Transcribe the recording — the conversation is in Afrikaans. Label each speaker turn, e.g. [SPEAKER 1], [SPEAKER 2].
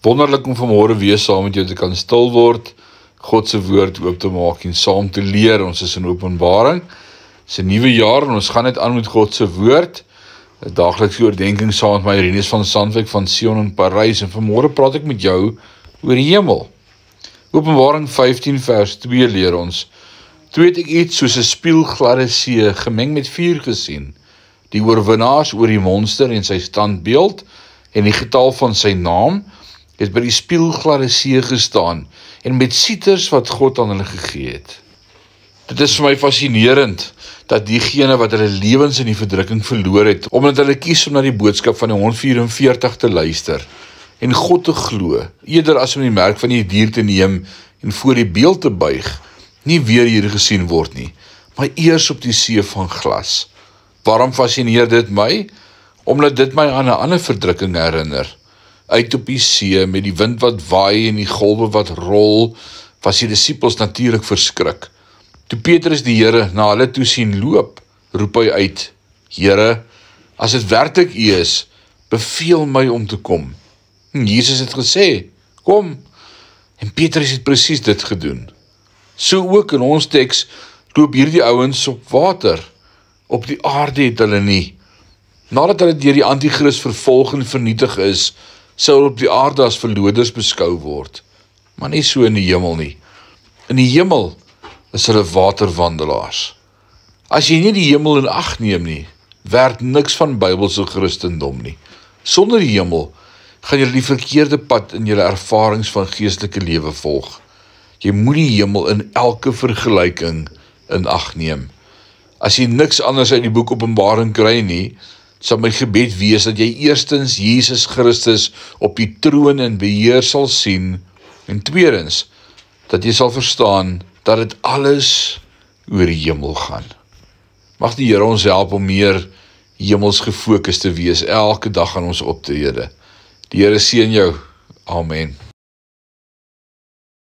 [SPEAKER 1] Wonderlik om vanmôre weer saam met jou te kan stil word, God se woord oop te maak en saam te leer. Ons is in Openbaring. Dis 'n nuwe jaar en ons gaan net aan met God se woord. 'n Daaglikse oordeenking saam met my Rinus van Sandwyk van Sion in Parys, en vanmôre praat ek met jou oor die hemel. Openbaring 15 vers 2 leer ons: "Toe het ek iets soos 'n spieelgladde see gemeng met vuur gesien. Die oorwinnaars oor die monster en sy standbeeld en die getal van sy naam het by die spieelgladde see gestaan en met sieters wat God aan hulle gegee het." Dit is vir my fascinerend dat diegene wat hulle lewens in die verdrukking verloor het, omdat hulle kies om na die boodskap van die 144 te luister en God te glo, eerder as om die merk van die dier te neem en voor die beeld te buig, nie weer hier gesien word nie, maar eers op die see van glas. Waarom fascineer dit my? Omdat dit my aan 'n ander verdrukking herinner. Uit op die see, met die wind wat waai en die golwe wat rol, was die disippels natuurlik verskrik. Toe Petrus die Here na hulle toe sien loop, roep hy uit: "Here, as dit werklik U is, beveel my om te kom." En Jesus het gesê: "Kom." En Petrus het presies dit gedoen. So ook in ons teks loop hierdie ouens op water. Op die aarde het hulle nie. Nadat hulle deur die anti-kris vervolg en vernietig is, sou hulle op die aarde as verloders beskou word. Maar nie so in die hemel nie. In die hemel is hulle waterwandelaars. As jy nie die hemel in ag neem nie, werk niks van Bybelse Christendom nie. Sonder die hemel gaan jy die verkeerde pad in jou ervarings van geestelike lewe volg. Jy moet die hemel in elke vergelyking in ag neem. As jy niks anders uit die boek Openbaring kry nie, sal my gebed wees dat jy eerstens Jesus Christus op die troon en beheer sal sien, en tweedens, dat jy sal verstaan dat dit alles oor die hemel gaan. Mag die Here ons help om meer hemels gefokus te wees elke dag aan ons optrede. Die Here seën jou. Amen.